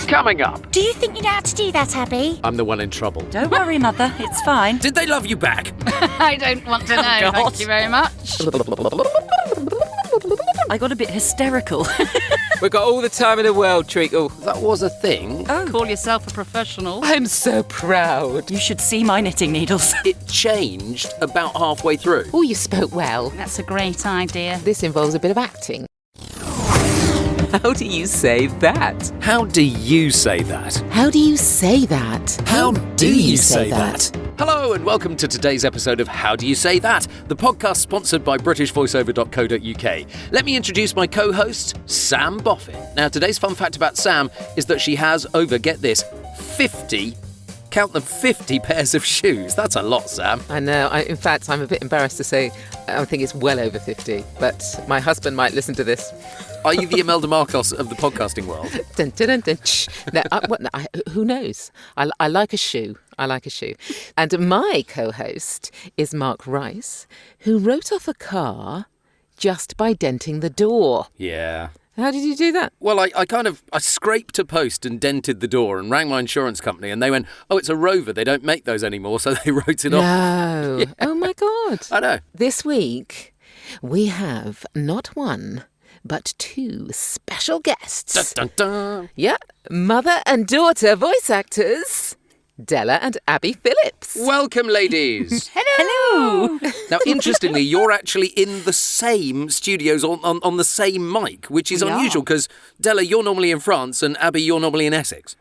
Coming up. Do you think you know how to do that, Abby? I'm the one in trouble. Don't worry, Mother. It's fine. Did they love you back? I don't want to know, thank you very much. I got a bit hysterical. We've got all the time in the world, Treacle. That was a thing. Call yourself a professional. I'm so proud. You should see my knitting needles. It changed about halfway through. Oh, you spoke well. That's a great idea. This involves a bit of acting. How do you say that? How do you say that? How do you say that? How do you say that? Hello and welcome to today's episode of How Do You Say That, the podcast sponsored by BritishVoiceover.co.uk. Let me introduce my co-host, Sam Boffin. Now, today's fun fact about Sam is that she has over, get this, 50 pairs of shoes. That's a lot, Sam. I know. In fact, I'm a bit embarrassed to say I think it's well over 50, but my husband might listen to this. Are you the Imelda Marcos of the podcasting world? Dun, dun, dun, dun, no, who knows? I like a shoe. I like a shoe. And my co-host is Mark Rice, who wrote off a car just by denting the door. Yeah. How did you do that? Well, I scraped a post and dented the door and rang my insurance company and they went, oh, it's a Rover. They don't make those anymore, so they wrote it off. No. Yeah. Oh, my God. I know. This week, we have not one, but two special guests. Dun, dun, dun. Yeah, mother and daughter voice actors, Della and Abi Phillips. Welcome, ladies. Hello. Now, interestingly, you're actually in the same studios on the same mic, which is unusual because, Della, you're normally in France and Abi, you're normally in Essex.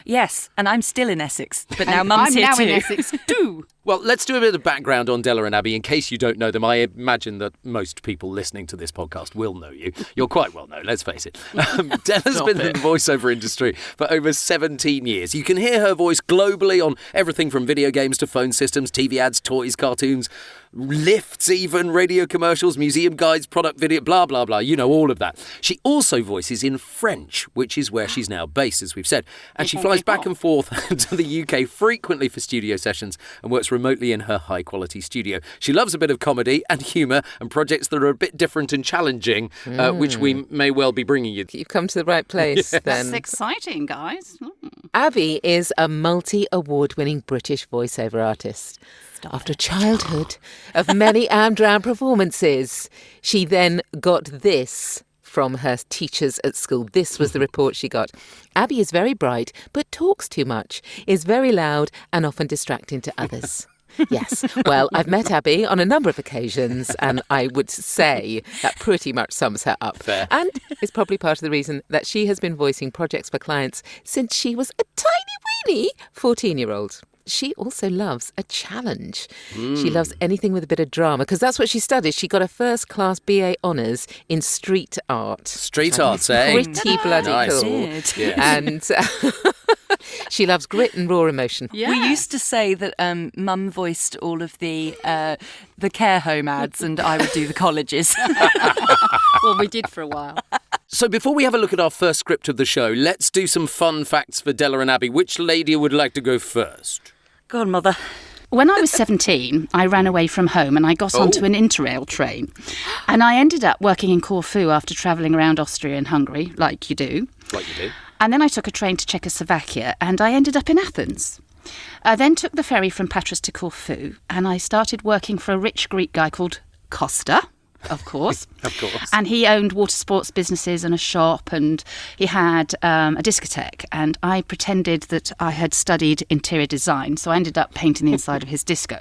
Yes, and I'm still in Essex, but now Mum's here too. I'm now in Essex too. Well, let's do a bit of background on Della and Abi. In case you don't know them, I imagine that most people listening to this podcast will know you. You're quite well known, let's face it. Della's been in the voiceover industry for over 17 years. You can hear her voice globally on everything from video games to phone systems, TV ads, toys, cartoons, lifts even, radio commercials, museum guides, product video, blah, blah, blah. You know all of that. She also voices in French, which is where she's now based, as we've said. And she flies back and forth to the UK frequently for studio sessions and works remotely in her high-quality studio. She loves a bit of comedy and humour and projects that are a bit different and challenging, which we may well be bringing you. You've come to the right place, then. That's exciting, guys. Abi is a multi-award-winning British voiceover artist. After a childhood of many Amdram performances, she then got this from her teachers at school. This was the report she got. Abi is very bright, but talks too much, is very loud and often distracting to others. Yes, well, I've met Abi on a number of occasions, and I would say that pretty much sums her up. Fair. And is probably part of the reason that she has been voicing projects for clients since she was a tiny weeny 14-year-old. She also loves a challenge. She loves anything with a bit of drama, because that's what she studied. She got a first-class BA honours in street art. Street art, eh? Pretty bloody Nice. cool. Yes. And she loves grit and raw emotion. Yeah. We used to say that Mum voiced all of the care home ads and I would do the colleges. Well, we did for a while. So before we have a look at our first script of the show, let's do some fun facts for Della and Abi. Which lady would like to go first? Go on, Mother. When I was 17, I ran away from home and I got onto an Interrail train. And I ended up working in Corfu after travelling around Austria and Hungary, like you do. Like you do. And then I took a train to Czechoslovakia and I ended up in Athens. I then took the ferry from Patras to Corfu and I started working for a rich Greek guy called Costa, of course. Of course. And he owned water sports businesses and a shop, and he had a discotheque. And I pretended that I had studied interior design, so I ended up painting the inside of his disco.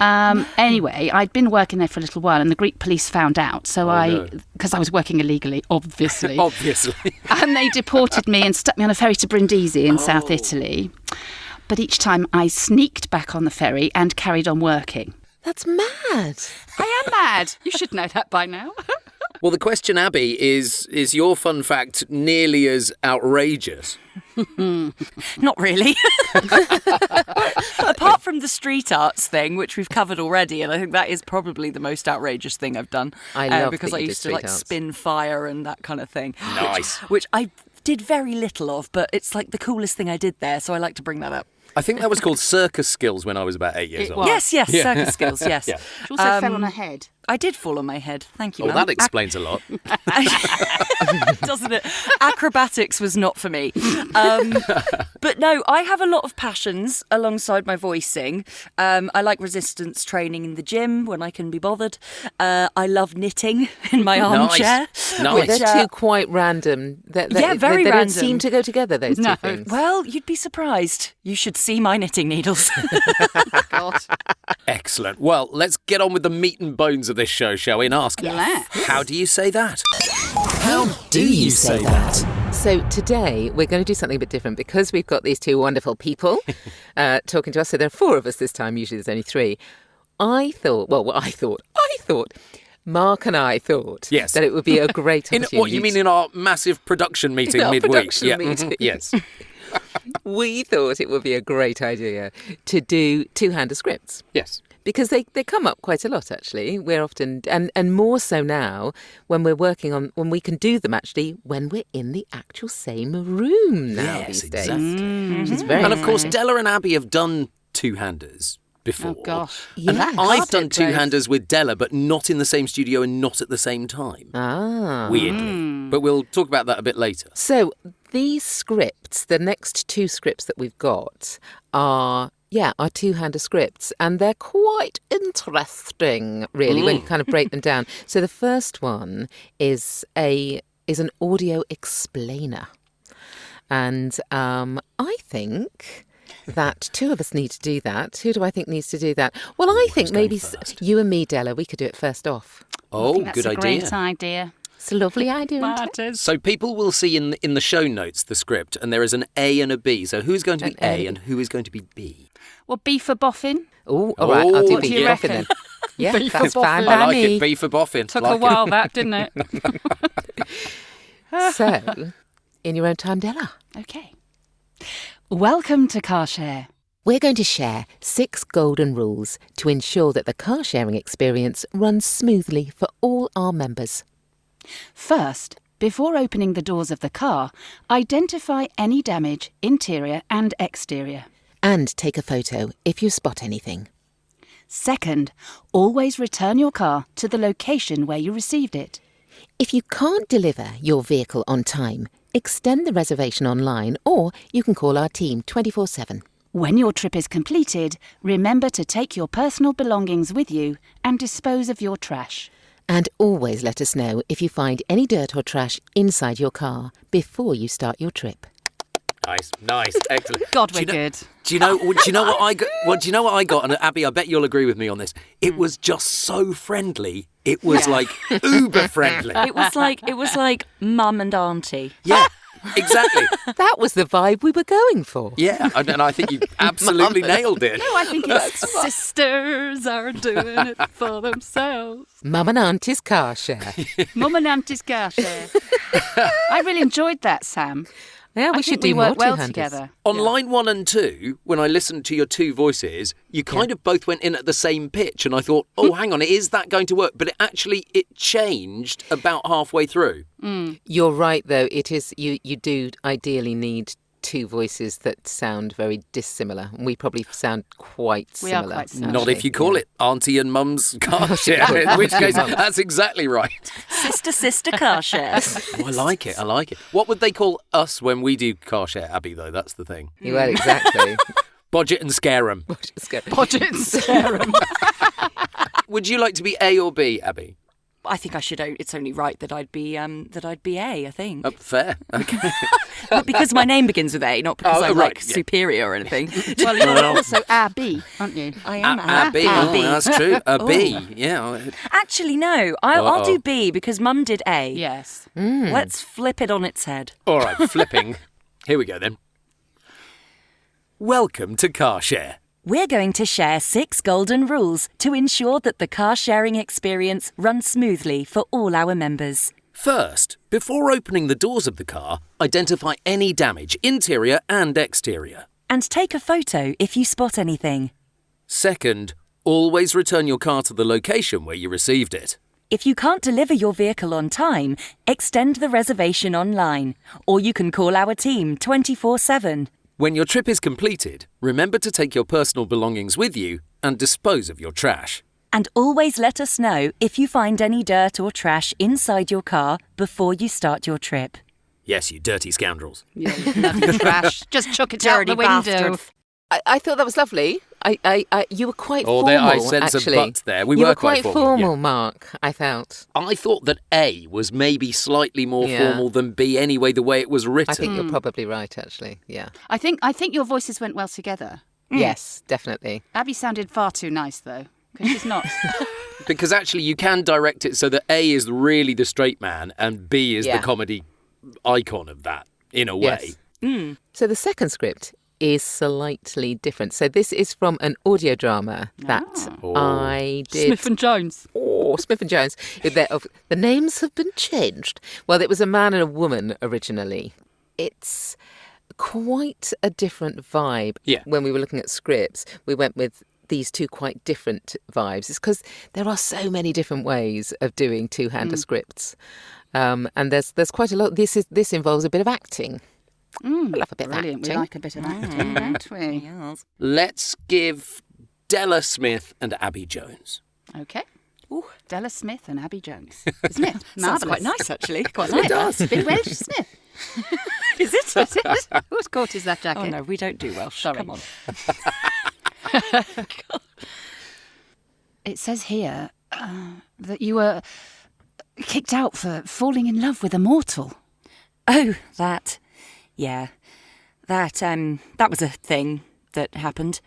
Anyway, I'd been working there for a little while, and the Greek police found out. So because I was working illegally, obviously. Obviously. And they deported me and stuck me on a ferry to Brindisi in South Italy. But each time I sneaked back on the ferry and carried on working. That's mad. I am mad. You should know that by now. Well, the question, Abi, is your fun fact nearly as outrageous? Not really. Apart from the street arts thing, which we've covered already, and I think that is probably the most outrageous thing I've done. I love because that I you used did to like street arts. spin fire and that kind of thing. Nice. Which I did very little of, but it's like the coolest thing I did there, so I like to bring that up. I think that was called circus skills when I was about 8 years It old. was. Yes, circus skills, yes. Yeah. She also fell on her head. I did fall on my head. Thank you, Oh, Mum. that explains a lot. Doesn't it? Acrobatics was not for me. But no, I have a lot of passions alongside my voicing. I like resistance training in the gym when I can be bothered. I love knitting in my armchair. Nice. They're two quite random. Very they random. don't seem to go together, those two things. Well, you'd be surprised. You should see my knitting needles. God. Excellent. Well, let's get on with the meat and bones of this show, shall we? And ask, how do you say that? How do you say that? So today we're going to do something a bit different because we've got these two wonderful people talking to us. So there are four of us this time. Usually there's only three. I thought, Mark and I thought Yes. that it would be a great opportunity. What you mean in our massive production meeting In our midweek? production meeting. Yes. We thought it would be a great idea to do two-hander scripts. Yes. Because they come up quite a lot, actually. We're often, and more so now, when we're working on, when we can do them, actually, when we're in the actual same room now Yes, these days. exactly. Which is very And of course, exciting. Della and Abby have done two-handers before. Oh, gosh. And Yes. I've done two-handers with Della, but not in the same studio and not at the same time. Ah. Weirdly. But we'll talk about that a bit later. So these scripts, the next two scripts that we've got are two-hander scripts, and they're quite interesting, really, when you kind of break them down. So the first one is an audio explainer, and I think that two of us need to do that. Who do I think needs to do that? Well, I think maybe you and me, Della, we could do it first off. Oh, That's good a idea. great idea. It's a lovely idea, isn't it? So people will see in the show notes the script, and there is an A and a B. So who's going to be An A. A and who is going to be B? Well, B for boffin. Oh, all right, I'll do What B do you for boffin then. reckon? Yeah, B for that's fine boffin. by I like me. it. B for boffin. Took like a while, that, didn't it? So, in your own time, Della. Okay. Welcome to CarShare. We're going to share 6 golden rules to ensure that the car sharing experience runs smoothly for all our members. First, before opening the doors of the car, identify any damage, interior and exterior. And take a photo if you spot anything. Second, always return your car to the location where you received it. If you can't deliver your vehicle on time, extend the reservation online, or you can call our team 24/7. When your trip is completed, remember to take your personal belongings with you and dispose of your trash. And always let us know if you find any dirt or trash inside your car before you start your trip. Nice, excellent. God, Do we're you know- good. Do you know what I got? Well, do you know what I got? And Abby, I bet you'll agree with me on this. It was just so friendly. It was like uber friendly. It was like mum and auntie. Yeah, exactly. That was the vibe we were going for. Yeah, and I think you absolutely nailed it. I think it's sisters are doing it for themselves. Mum and Auntie's car share. Mum and Auntie's CarShare. I really enjoyed that, Sam. Yeah, I we think should do we more worked well two-handers. together. On line 1 and 2, when I listened to your two voices, you kind of both went in at the same pitch, and I thought, oh, hang on, is that going to work? But it changed about halfway through. You're right, though. It is you do ideally need two voices that sound very dissimilar. We probably sound quite We are similar. quite similar. Not if you call it Auntie and Mum's car share, in which case that's exactly right. Sister car share. Oh, I like it. What would they call us when we do car share, Abby, though? That's the thing. Well, exactly. Bodget and scare 'em. Podgets. Sarah. Would you like to be A or B, Abby? I think I should. It's only right that I'd be A. I think, Fair. Okay. but because my name begins with A, not because Oh, I'm right, like yeah. superior or anything. Well, you're also Abby, aren't you? I am A, B. Abby. Oh, that's true. A B. Yeah. Actually, no. I'll Uh-oh. do B because Mum did A. Yes. Let's flip it on its head. All right, flipping. Here we go then. Welcome to CarShare. We're going to share 6 golden rules to ensure that the car sharing experience runs smoothly for all our members. First, before opening the doors of the car, identify any damage, interior and exterior. And take a photo if you spot anything. Second, always return your car to the location where you received it. If you can't deliver your vehicle on time, extend the reservation online, or you can call our team 24/7. When your trip is completed, remember to take your personal belongings with you and dispose of your trash. And always let us know if you find any dirt or trash inside your car before you start your trip. Yes, you dirty scoundrels. Yeah, nothing trash. Just chuck it out Dirty the window. bastards. I thought that was lovely. You were quite Oh, formal, I sense actually. a but there. We you were quite quite formal, yeah. Mark, I felt. I thought that A was maybe slightly more formal than B anyway, the way it was written. I think you're probably right, actually. Yeah. I think your voices went well together. Yes, definitely. Abby sounded far too nice, though, because she's not. Because actually you can direct it so that A is really the straight man and B is the comedy icon of that, in a way. Yes. So the second script is slightly different. So this is from an audio drama that I did. Smith and Jones. Oh, Smith and Jones. The names have been changed. Well, it was a man and a woman originally. It's quite a different vibe. Yeah. When we were looking at scripts, we went with these two quite different vibes. It's because there are so many different ways of doing two-hander scripts. And there's quite a lot. This involves a bit of acting. I love a bit Brilliant. of acting. We like a bit of acting, don't we? Yes. Let's give Della Smith and Abby Jones. Okay. Ooh, Della Smith and Abby Jones. Isn't it? Sounds Marvellous. quite nice, actually. Quite It like does. Bit Welsh Smith. Is it? That's it. Whose coat is that jacket? Oh, no, we don't do Welsh. Sorry. Come on. It says here that you were kicked out for falling in love with a mortal. Oh, that. Yeah. That was a thing that happened.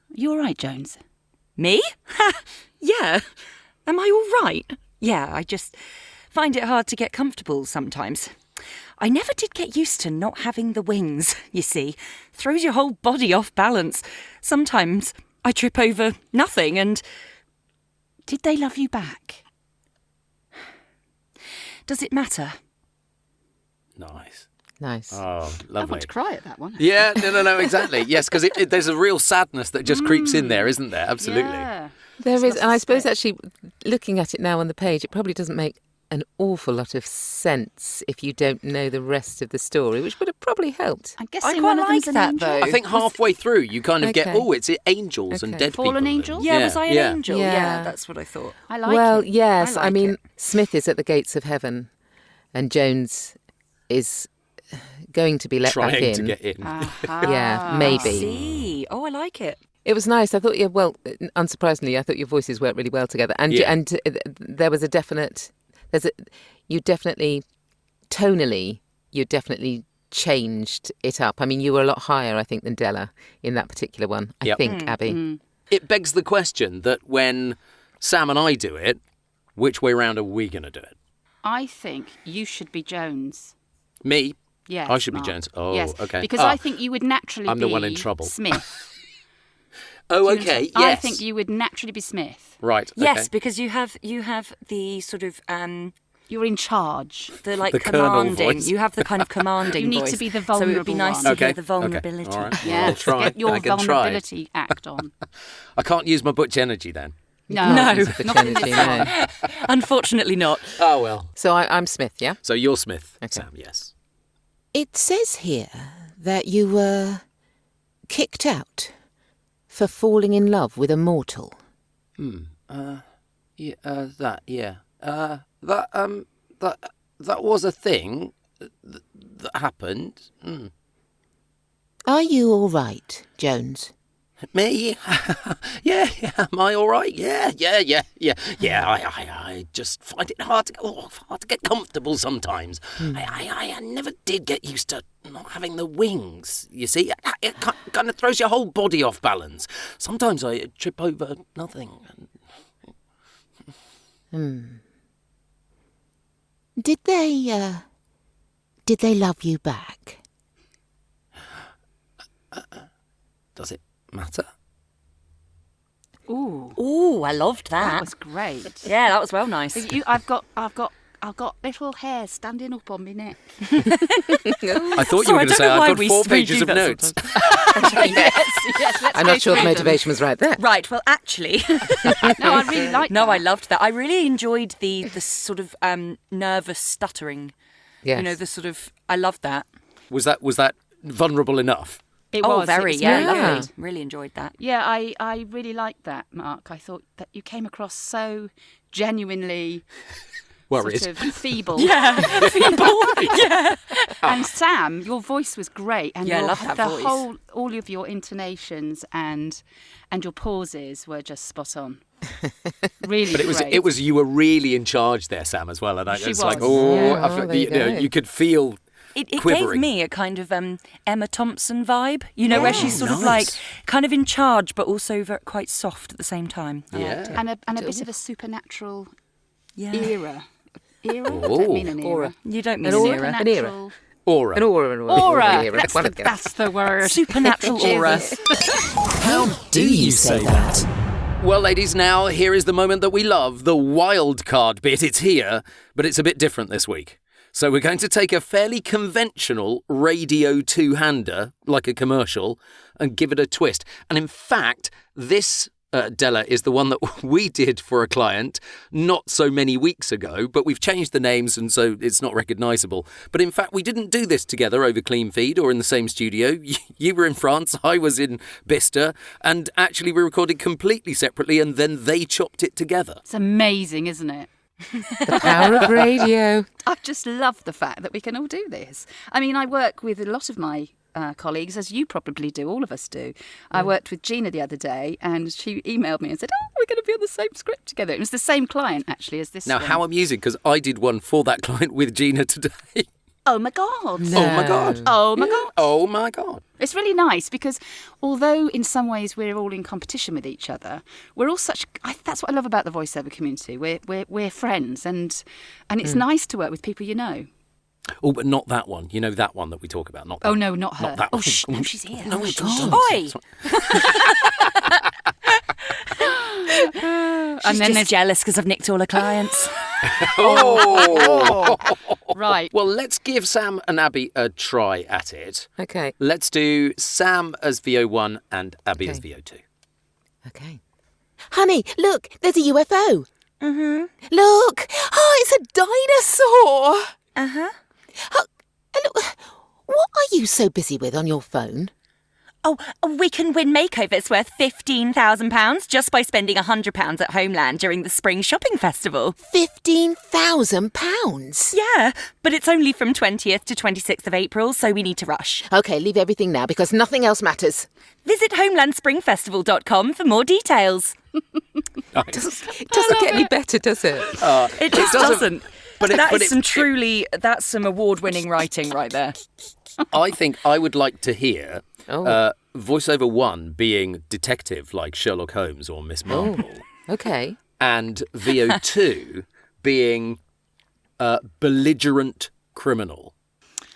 You all right, Jones? Me? Yeah. Am I all right? Yeah, I just find it hard to get comfortable sometimes. I never did get used to not having the wings, you see. Throws your whole body off balance. Sometimes I trip over nothing and... Did they love you back? Does it matter? Nice. Nice. Oh, I lovely. want to cry at that one. Yeah, no, exactly. Yes, because there's a real sadness that just creeps in there, isn't there? Absolutely. Yeah. There is, and I suppose actually looking at it now on the page, it probably doesn't make an awful lot of sense if you don't know the rest of the story, which would have probably helped. I'm guessing I quite one of like them's an that, angel. though. I think halfway through you kind of get, Okay. it's angels and Okay. dead Fallen people. angels? Yeah, was I an angel? Yeah. Yeah, that's what I thought. I like Well, it. yes. I I like mean, it. Smith is at the gates of heaven, and Jones is going to be let back Trying in. to get in. Aha. Yeah, maybe. See? Oh, I like it. It was nice. I thought, unsurprisingly, I thought your voices worked really well together, and Yeah. there was you definitely changed it up. I mean, you were a lot higher, I think, than Della in that particular one. I Yep. think, Abby. It begs the question that when Sam and I do it, which way round are we going to do it? I think you should be Jones. Me? Yes, I should be Mark. Jones. Oh, yes. okay. Because Ah. I think you would naturally I'm be the one in trouble. Smith. Oh, okay. Yes. I think you would naturally be Smith. Right. Okay. Yes, because you have the sort of You're in charge. the like The colonel commanding. voice. You have the kind of commanding You need voice. to be the So it would be vulnerable nice one. to Okay. hear the vulnerability. Okay. All right. Yes, I'll try. get your I can try. vulnerability act on. I can't use my butch energy then. No, No. The not in Trinity, this no. one. Unfortunately not. Oh, well. So I'm Smith, yeah? So you're Smith, Okay. Sam, yes. It says here that you were kicked out for falling in love with a mortal. Yeah, that was a thing that happened. Are you all right, Jones? Me? yeah, am I all right? Yeah. I just find it hard to get comfortable sometimes. I never did get used to not having the wings. You see, it kind of throws your whole body off balance. Sometimes I trip over nothing. Did they love you back? Does it matter? Ooh, Ooh, I loved that that. was great. Yeah, that was well nice. I've got little hair standing up on my neck. I thought you Sorry, were I going to don't say know why I've got we 4 pages do of that notes. yes, let's I'm go not sure the through them. motivation was right there. Right, well, actually, No, I really like no, that. I loved that. I really enjoyed the sort of nervous stuttering. Yes. You know, the sort of, I loved that. Was that vulnerable enough? It Oh, was. very, It was yeah, really lovely. good. Really enjoyed that. Yeah, I really liked that, Mark. I thought that you came across so genuinely Worried. sort of feeble. Feeble. Yeah. And Sam, your voice was great, and Yeah, I love that voice. all of your intonations and your pauses were just spot on. Really, But it was you were really in charge there, Sam, as well. And She it's was. like, Yeah. I feel, there you go. you could feel It gave quivering. me a kind of Emma Thompson vibe, where she's sort of like nice. kind of in charge, but also quite soft at the same time. I liked it. and a bit of a supernatural Yeah. era. Era? I Oh. don't mean an era. Aura. You don't mean An an aura. era. An era. Supernatural aura. An aura. aura. One of them. That's the word. Supernatural aura. How do you say that? Well, ladies, now here is the moment that we love, the wild card bit. It's here, but it's a bit different this week. So we're going to take a fairly conventional radio two-hander, like a commercial, and give it a twist. And in fact, this, Della, is the one that we did for a client not so many weeks ago, but we've changed the names and so it's not recognisable. But in fact, we didn't do this together over Clean Feed or in the same studio. You were in France, I was in Bicester, and actually we recorded completely separately and then they chopped it together. It's amazing, isn't it? The power of radio. I just love the fact that we can all do this. I mean, I work with a lot of my colleagues, as you probably do, all of us do. I worked with Gina the other day and she emailed me and said, we're going to be on the same script together. It was the same client, actually, as this Now, one. how amusing, because I did one for that client with Gina today. Oh, my God. No. Oh, my God. Oh, my God. Oh, my God. It's really nice because although in some ways we're all in competition with each other, we're all such. That's what I love about the voiceover community. We're friends, and it's nice to work with people you know. Oh, but not that one. You know that one that we talk about. Not that Oh no, not her. Not that Oh, one. shh, no, she's here. No, Oh, don't. Oi! And then She's there's jealous because I've nicked all her clients. Oh! right. Well, let's give Sam and Abby a try at it. Okay. Let's do Sam as VO1 and Abby as VO2. Okay. Honey, look, there's a UFO. Mm-hmm. Look. Oh, it's a dinosaur. Uh-huh. Oh, and look, what are you so busy with on your phone? Oh, we can win makeovers worth £15,000 just by spending £100 at Homeland during the Spring Shopping Festival. £15,000? Yeah, but it's only from 20th to 26th of April, so we need to rush. Okay, leave everything now because nothing else matters. Visit homelandspringfestival.com for more details. It doesn't get any better, does it? It just doesn't. But That's some award-winning writing right there. I think I would like to hear Oh. voiceover 1 being detective like Sherlock Holmes or Miss Marple, Okay. and VO2 being belligerent criminal.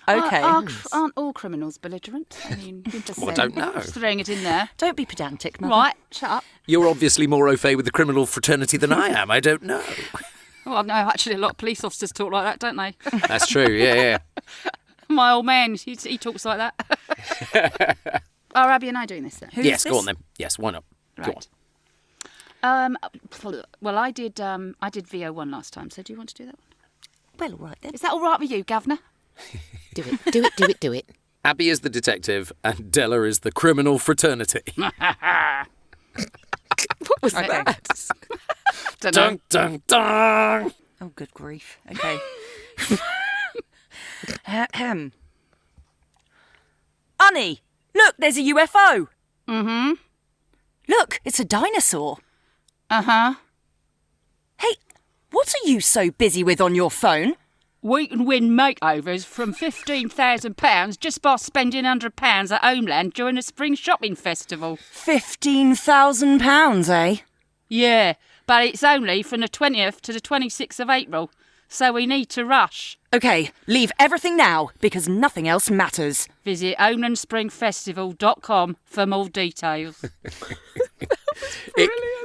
Okay. Aren't all criminals belligerent? I mean, you're just Well, I saying, don't know. just throwing it in there. Don't be pedantic, Mother. Right, shut up. You're obviously more au fait with the criminal fraternity than I am. I don't know. Well, no, actually, a lot of police officers talk like that, don't they? That's true. Yeah. My old man, he talks like that. Are Abby and I doing this then? Who's Yes, this? go on then. Yes, why not? Go on. Right. Well, I did VO1 last time, so do you want to do that one? Well, all right then. Is that all right with you, Governor? Do it. Abby is the detective and Della is the criminal fraternity. What was that? Don't know. Dun, dun, dun. Oh, good grief. Okay. Ahem. Honey, look, there's a UFO. Mm-hmm. Look, it's a dinosaur. Uh-huh. Hey, what are you so busy with on your phone? We can win makeovers from £15,000 just by spending £100 at Homeland during the Spring Shopping Festival. £15,000, eh? Yeah, but it's only from the 20th to the 26th of April, so we need to rush. Okay, leave everything now, because nothing else matters. Visit homelandspringfestival.com for more details.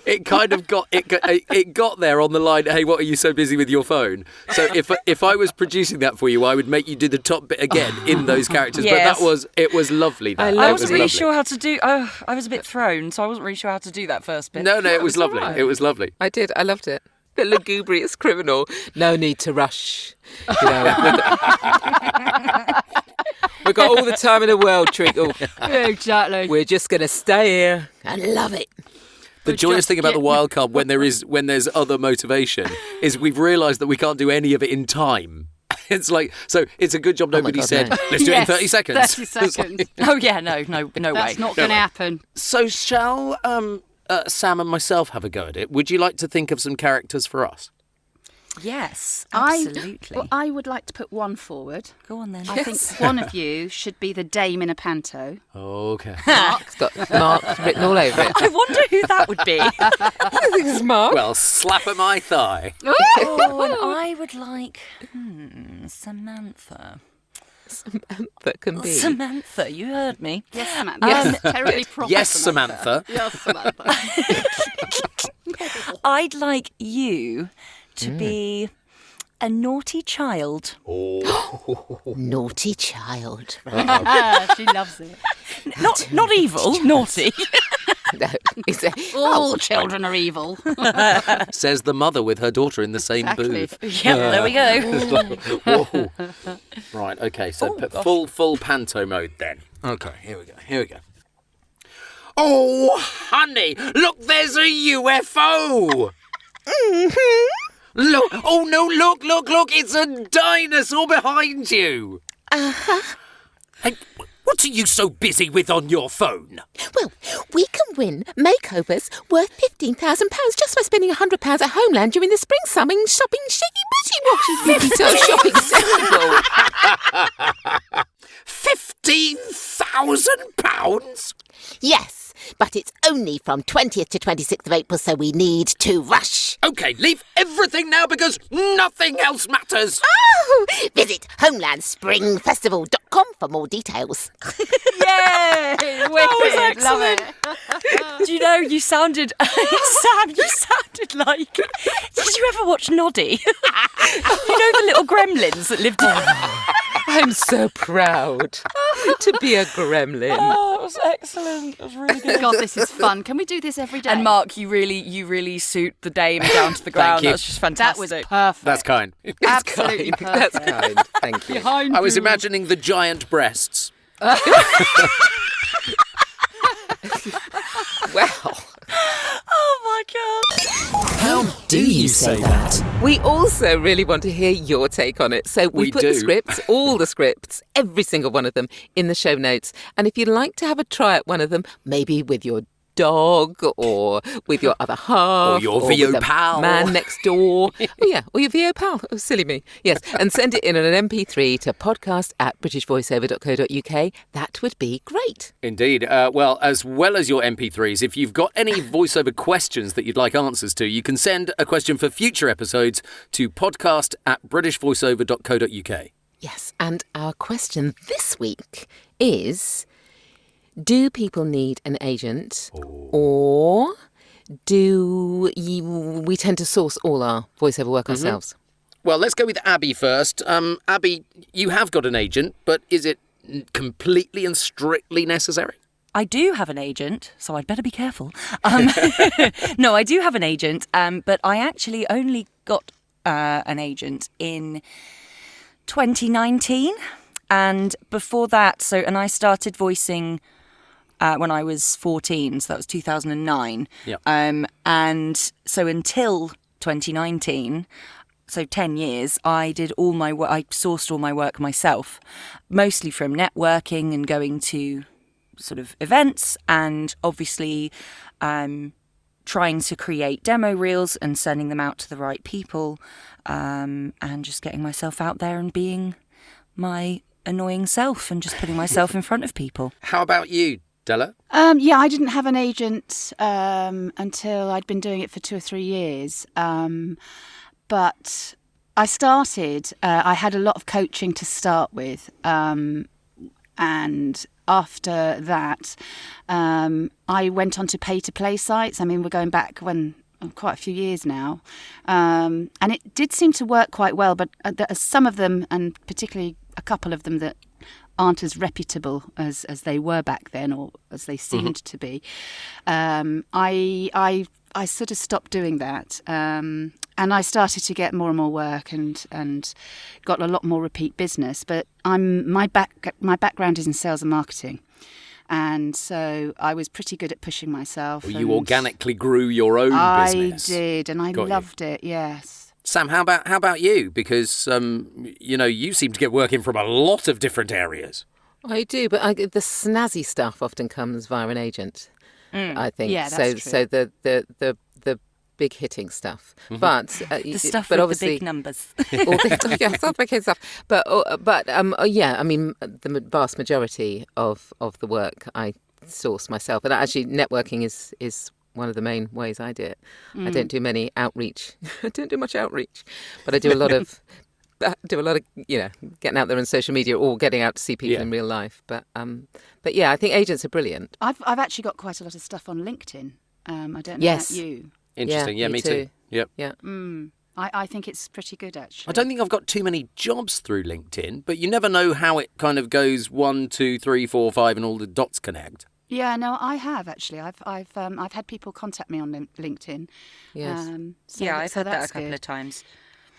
It kind of got it got there on the line. Hey, what are you so busy with your phone? So if I was producing that for you, I would make you do the top bit again in those characters. Yes. But it was lovely. That I It wasn't was really lovely. sure how to do... I was a bit thrown, so I wasn't really sure how to do that first bit. No, it was lovely. alright. It was lovely. I did. I loved it. The lugubrious criminal. No need to rush. You know, We've got all the time in the world, Treacle. Exactly. We're just going to stay here and love it. The joyous thing about the wild card when there's other motivation is we've realised that we can't do any of it in time. It's like, so it's a good job nobody said, no. let's do it in 30 seconds. 30 seconds. Oh yeah, no way. That's not going to happen. So shall Sam and myself have a go at it? Would you like to think of some characters for us? Yes, absolutely. I would like to put one forward. Go on then. I think one of you should be the dame in a panto. Okay. It's got Mark written all over it. I wonder who that would be. I think it's Mark. Well, slap at my thigh. Oh, and I would like Samantha. That can be. Samantha, you heard me. Yes, Samantha. Terribly proper. Yes, Samantha. Yes, Samantha. I'd like you to be a naughty child. Naughty child. She loves it. Not evil, naughty. No, All children are evil. Says the mother with her daughter in the same Exactly. booth. Yeah, there we go. Whoa. Right, okay, so full panto mode then. Okay, here we go. Oh, honey, look, there's a UFO! Look, oh no, look, it's a dinosaur behind you! Hey, what are you so busy with on your phone? Well, we can win makeovers worth £15,000 just by spending £100 at Homeland during the spring summer shopping shiggy bushy shopping festival. £15,000? Yes, but it's only from 20th to 26th of April, so we need to rush. Okay, leave everything now because nothing else matters. Oh! Visit homelandspringfestival.com for more details. Yay! Wicked. Love it. Do you know, you sounded, Sam, you sounded like, did you ever watch Noddy? You know the little gremlins that lived in... I'm so proud to be a gremlin. Oh, it was excellent. It was really good. God, this is fun. Can we do this every day? And Mark, you really suit the dame down to the ground. you. That was just that fantastic. was perfect. That's kind. Absolutely perfect. That's kind. Thank you. Behind I was you. imagining the giant breasts. Well, Oh my God. How do you say that? we also really want to hear your take on it. So we We put do. the scripts, all the scripts, every single one of them in the show notes. And if you'd like to have a try at one of them, maybe with your dog or with your other half Or your with VO the pal. man next door. Oh yeah, or your VO pal. Oh, silly me. Yes, and send it in an MP3 to podcast@britishvoiceover.co.uk. That would be great. Indeed. Well as your MP3s, if you've got any voiceover questions that you'd like answers to, you can send a question for future episodes to podcast@britishvoiceover.co.uk. Yes, and our question this week is, do people need an agent or we tend to source all our voiceover work ourselves? Well, let's go with Abby first. Abby, you have got an agent, but is it completely and strictly necessary? I do have an agent, so I'd better be careful. No, I do have an agent, but I actually only got an agent in 2019. And before that, and I started voicing when I was 14, so that was 2009. Yeah. And so until 2019, so 10 years, I did all my work, I sourced all my work myself, mostly from networking and going to sort of events and obviously trying to create demo reels and sending them out to the right people and just getting myself out there and being my annoying self and just putting myself in front of people. How about you, Della? Yeah, I didn't have an agent until I'd been doing it for 2 or 3 years. But I started, I had a lot of coaching to start with. And after that, I went on to pay-to-play sites. I mean, we're going back quite a few years now. And it did seem to work quite well, but some of them, and particularly a couple of them that aren't as reputable as they were back then or as they seemed to be, I I sort of stopped doing that. And I started to get more and more work and got a lot more repeat business. But my background is in sales and marketing. And so I was pretty good at pushing myself. Well, you organically grew your own business. I did, and I loved it, yes. Sam, how about you? Because, you seem to get work in from a lot of different areas. I do, but the snazzy stuff often comes via an agent, I think. Yeah, that's true. So the big hitting stuff, but The stuff but with obviously the big numbers. stuff big hitting stuff. But I mean, the vast majority of the work I source myself, and actually networking is one of the main ways I do it. I don't do many outreach. I don't do much outreach, but I do a lot of. Getting out there on social media or getting out to see people in real life. But yeah, I think agents are brilliant. I've actually got quite a lot of stuff on LinkedIn. I don't know about you. Interesting. Yeah, me too. Yep. Yeah. I think it's pretty good, actually. I don't think I've got too many jobs through LinkedIn, but you never know how it kind of goes 1, 2, 3, 4, 5, and all the dots connect. Yeah, no, I have actually. I've had people contact me on LinkedIn. Yes. I've had that that's a couple good. of times.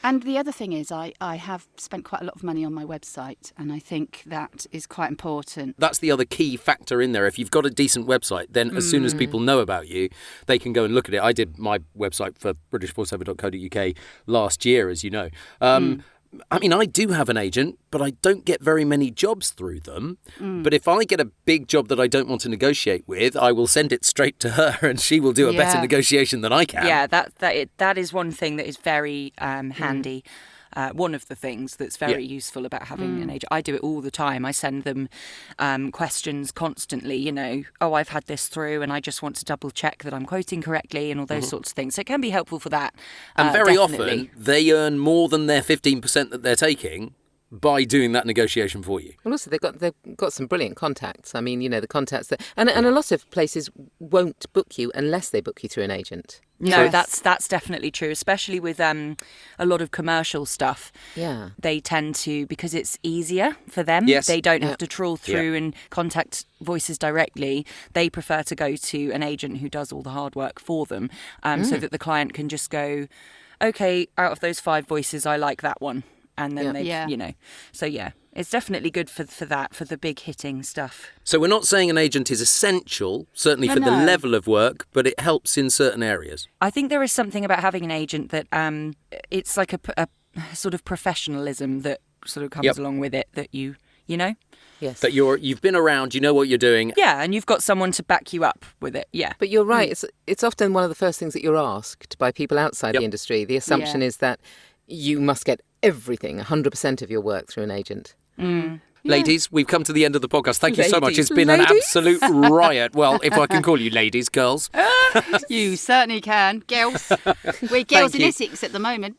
And the other thing is I have spent quite a lot of money on my website, and I think that is quite important. That's the other key factor in there. If you've got a decent website, then as soon as people know about you, they can go and look at it. I did my website for britishvoiceover.co.uk last year, as you know. I mean, I do have an agent, but I don't get very many jobs through them. But if I get a big job that I don't want to negotiate with, I will send it straight to her and she will do a better negotiation than I can. Yeah, that is one thing that is very handy. One of the things that's very useful about having an agent. I do it all the time. I send them questions constantly, I've had this through and I just want to double check that I'm quoting correctly and all those sorts of things. So it can be helpful for that. And very definitely. often they earn more than their 15% that they're taking by doing that negotiation for you. Well, also they've got some brilliant contacts. I mean, the contacts that and a lot of places won't book you unless they book you through an agent. No, that's definitely true, especially with a lot of commercial stuff. Yeah. They tend to, because it's easier for them. Yes. They don't have to trawl through and contact voices directly. They prefer to go to an agent who does all the hard work for them, so that the client can just go, okay, out of those 5 voices, I like that one. And then so it's definitely good for that, for the big hitting stuff. So we're not saying an agent is essential, certainly for the level of work, but it helps in certain areas. I think there is something about having an agent that it's like a sort of professionalism that sort of comes along with it, that you know? Yes. That you've been around, you know what you're doing. Yeah, and you've got someone to back you up with it, yeah. But you're right, it's often one of the first things that you're asked by people outside the industry. The assumption is that you must get everything, 100% of your work through an agent. Ladies, we've come to the end of the podcast. Thank you so much. It's been an absolute riot. Well, if I can call you ladies, girls. You certainly can. Girls. We're girls in Essex at the moment.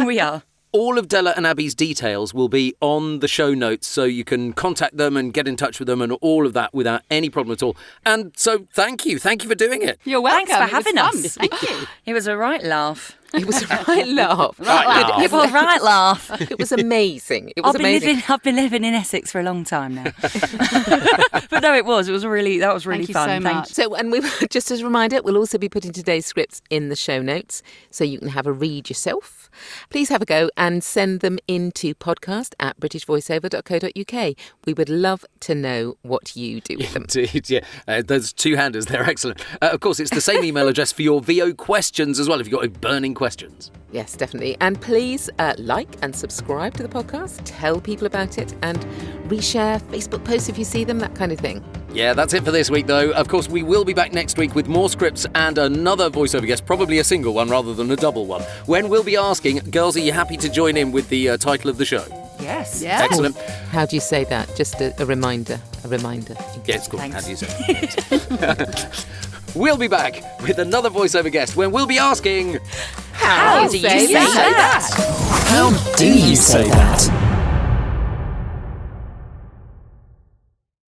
We are. All of Della and Abby's details will be on the show notes, so you can contact them and get in touch with them and all of that without any problem at all. And so thank you for doing it. You're welcome. Thanks for having us. Thank you. It was a right laugh. It was a right laugh. It was a right laugh. It was amazing. It was amazing. I've been living in Essex for a long time now. But no, that was really Thank fun. you so much. So, and just as a reminder, we'll also be putting today's scripts in the show notes so you can have a read yourself. Please have a go and send them into podcast@britishvoiceover.co.uk. We would love to know what you do with them. Indeed, yeah. There's 2-handers. They're excellent. Of course, it's the same email address for your VO questions as well, if you've got burning questions. Yes, definitely. And please like and subscribe to the podcast, tell people about it, and reshare Facebook posts if you see them, that kind of thing. Yeah, that's it for this week, though. Of course, we will be back next week with more scripts and another voiceover guest, probably a single one rather than a double one, when we'll be asking, girls, are you happy to join in with the title of the show? Yes. Yeah. Excellent. How do you say that? Just a reminder. A reminder. Yeah, it's cool. Thanks. How do you say it? We'll be back with another voiceover guest when we'll be asking... How do you say that? How do you say that?